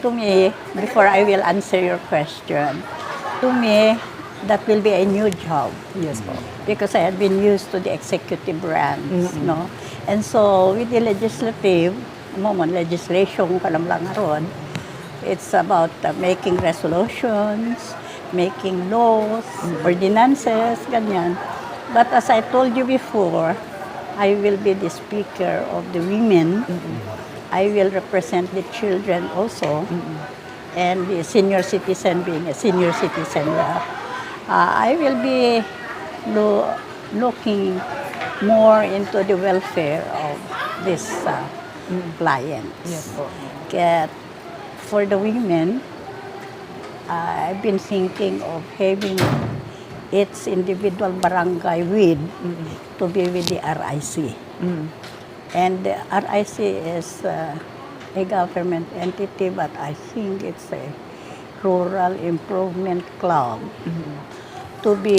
to me, before I will answer your question, to me, that will be a new job. Yes po. Because I had been used to the executive branch, no? And so, with the legislative, legislation ka lang ron, it's about making resolutions, making laws, ordinances, ganyan. But as I told you before, I will be the speaker of the women. I will represent the children also, and the senior citizen being a senior citizen. I will be looking more into the welfare of these clients. Yes po. Kaya for the women, I've been thinking of having its individual barangay to be with the RIC. And the RIC is a government entity, but I think it's a rural improvement club to be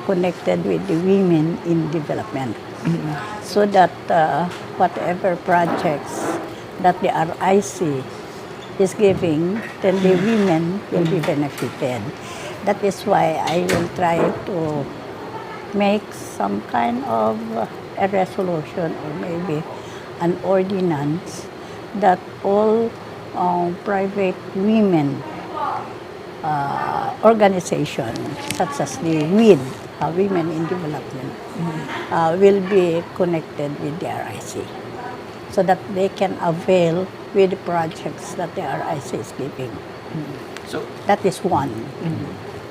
connected with the women in development. So that whatever projects that the RIC is giving, then the women will be benefited. That is why I will try to make some kind of a resolution or maybe an ordinance that all private women organizations, such as the WID, Women in Development, will be connected with the RIC so that they can avail with the projects that the RIC is giving. So, That is one.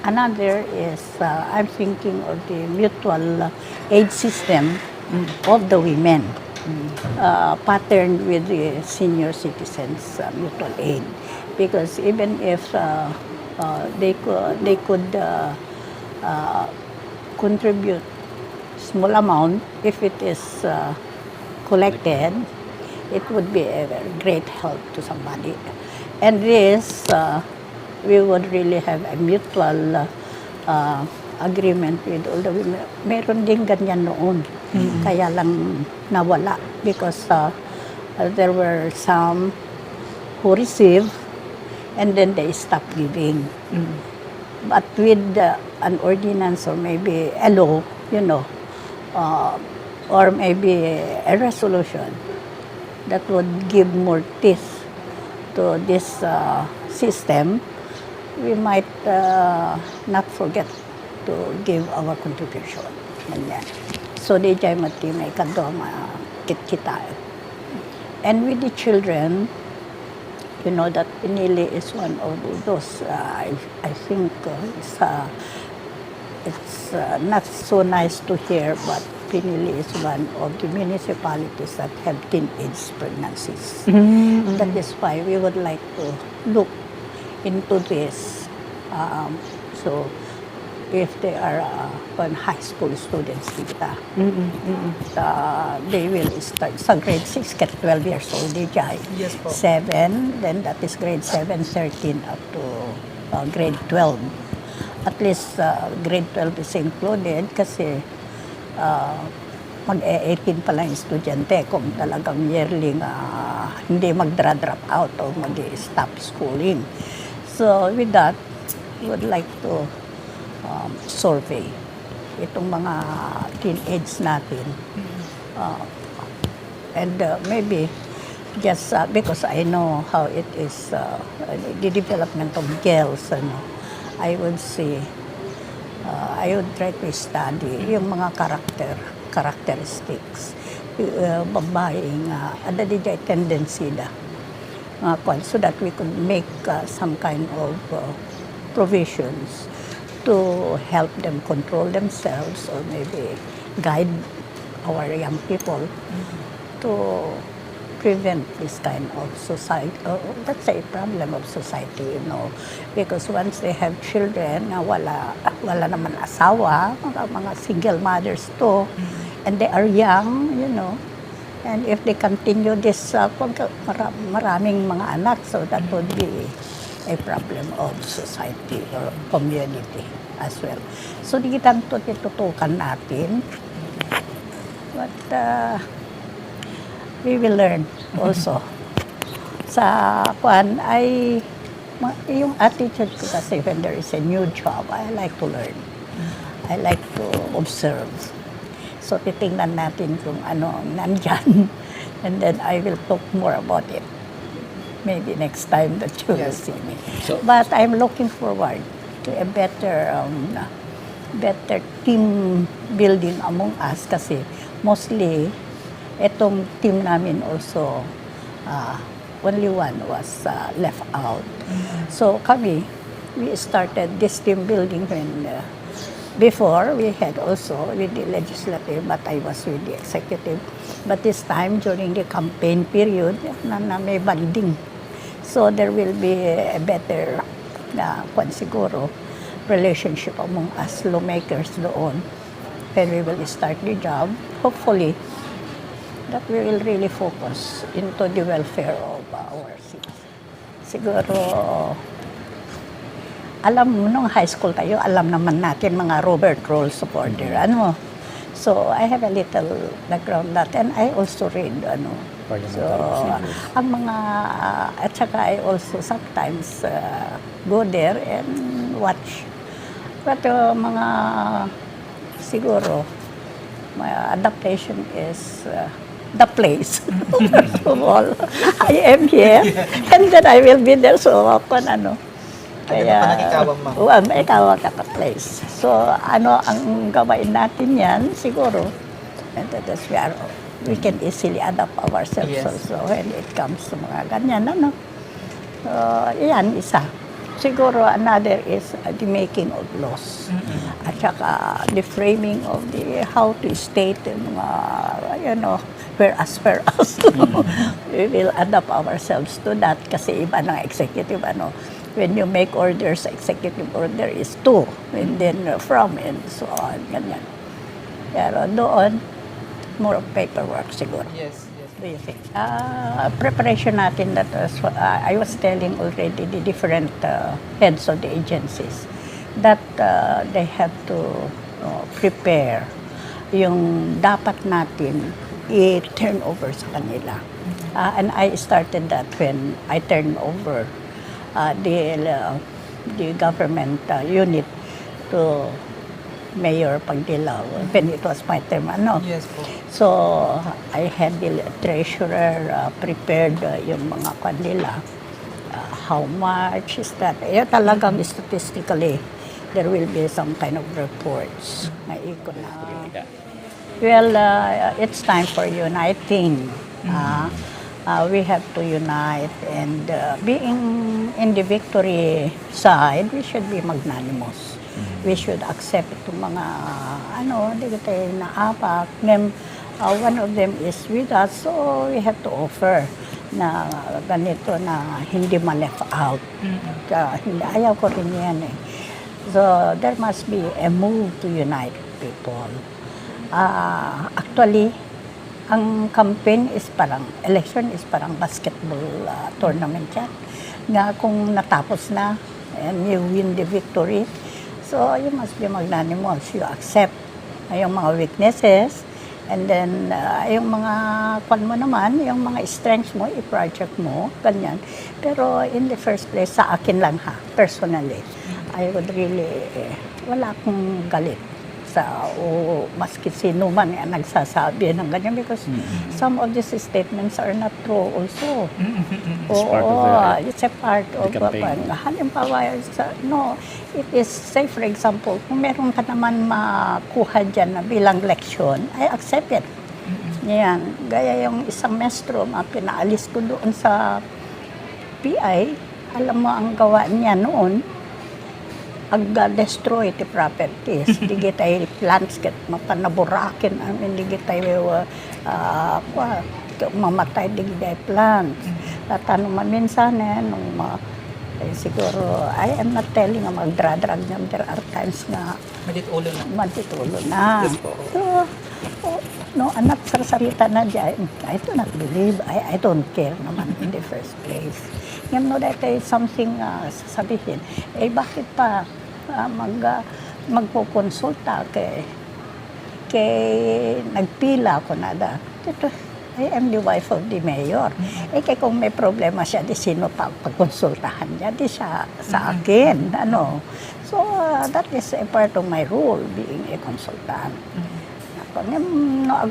Another is, I'm thinking of the mutual aid system of the women, patterned with the senior citizens mutual aid. Because even if they could contribute small amount, if it is collected, it would be a great help to somebody. And this, we would really have a mutual agreement with all the women. Meron din ganyan noon. Kaya lang nawala because there were some who received and then they stopped giving. But with an ordinance or maybe a law, or maybe a resolution that would give more teeth to this system, we might not forget to give our contribution. So, di jay mati may kadoma kita. And with the children, you know that Pinili is one of those, I think it's not so nice to hear, but Pinili is one of the municipalities that have teenage pregnancies. That is why we would like to look into this. So, if they are high school students, they will start sa grade 6 at 12 years old, Yes po. 7, then that is grade 7, 13 up to grade 12. At least grade 12 is included kasi mag-18 pa lang yung estudyante kung talagang yearly hindi mag-drop out o mag-stop schooling. So with that, we would like to survey itong mga teenage natin. And maybe just because I know how it is, the development of girls, I would say, I would try to study yung mga characteristics, babaeng, ada di jay tendency da, so that we could make some kind of provisions to help them control themselves or maybe guide our young people to prevent this kind of society. That's a problem of society, because once they have children na wala naman asawa, mga single mothers to, and they are young, and if they continue this, maraming mga anak, so that would be a problem of society or community as well. So, di kita tututukan natin. But we will learn also. sa kwan ay yung attitude ko kasi when there is a new job, I like to learn. I like to observe. So titingnan natin kung ano ang nandyan and then I will talk more about it. Maybe next time that you will see me. But I'm looking forward to a better team building among us kasi mostly itong team namin also only one was left out. So kami, we started this team building when before we had also with the legislative, but I was with the executive. But this time during the campaign period, na may banding. So there will be a better siguro relationship among us lawmakers doon when we will start the job. Hopefully, that we will really focus into the welfare of our cities. Siguro, alam mo, nung high school tayo, alam naman natin mga Robert Roll supporter, ano. So, I have a little background that, and I also read, ano. So, ang mga, at saka I also sometimes go there and watch. But mga, siguro, my adaptation is the place. First of all, I am here, and then I will be there. So, ano, kaya, ikaw ang place. So, ano ang gawain natin yan, siguro, and that is we can easily adapt ourselves also when it comes to mga ganyan, ano. So, yan, isa. Siguro, another is the making of laws. At saka, the framing of the how to state, you know, whereas. We will adapt ourselves to that kasi iba ng executive, ano. When you make orders, executive order is to, and then from, and so on, ganyan. Pero doon, more of paperwork siguro. Yes. Do you think? Preparation natin, that was, I was telling already the different heads of the agencies that they have to prepare yung dapat natin i-turn over sa kanila. And I started that when I turned over the government unit to Mayor Pagdilao when it was my term, ano. Yes po. So I had the treasurer prepared yung mga kanila. How much is that? Talagang statistically, there will be some kind of reports na ikon na. Well, it's time for uniting. We have to unite, and being in the victory side, we should be magnanimous. We should accept itong mga, di ko tayo naapak. One of them is with us, so we have to offer na ganito na hindi ma-left out. Ayaw ko rin yan eh. So, there must be a move to unite people. Actually, ang campaign is parang, election is parang basketball tournament yan. Nga kung natapos na and you win the victory, so you must be magnanimous. You accept yung mga weaknesses, and then yung mga kwan mo naman, yung mga strengths mo, i-project mo, ganyan. Pero in the first place, sa akin lang ha, personally, I would really, wala akong galit sa maski sino man ang nagsasabi ng ganyan because some of these statements are not true also. It's a part of the campaign. Halimbawa, it is, say for example, kung meron ka naman makuha dyan na bilang leksyon, I accept it. Yan. Gaya yung isang mestro, pinaalis ko doon sa PI, alam mo ang gawa niya noon, ag-destroy the properties. Hindi tayo plants, mapanaburakin, hindi tayo mamatay, hindi tayo plants. At minsan, siguro, I am not telling na magdra-drag niya. There are times na matitulo na. So, anak sarsalita na dyan, I do not believe, I don't care naman in the first place. Ngayon, dahil something sasabihin, bakit pa magpukonsulta kay nagpila ko na da. I am the wife of the mayor. Kaya kung may problema siya, di sino pa pagkonsultahan niya, di siya sa akin. Ano? So, that is a part of my role, being a consultant. Ako, no,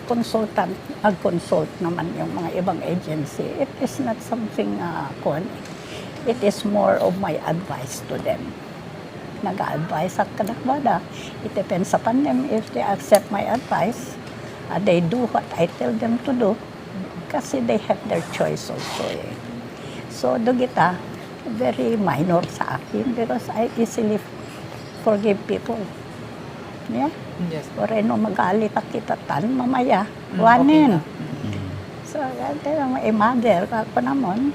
ag-consult naman yung mga ibang agency. It is not something, it is more of my advice to them. Nag-a-advise ako kadakbada. It depends upon them if they accept my advice. They do what I tell them to do. Kasi they have their choice also. So, dugita, very minor sa akin because I easily forgive people. Yeah? Yes. Or ano, magalit kita mamaya. Wanin. Okay. So, a mother, ako naman,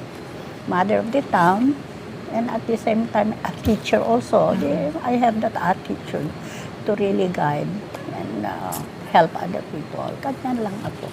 mother of the town, and at the same time, a teacher also. I have that attitude to really guide and help other people. Ganyan lang ako.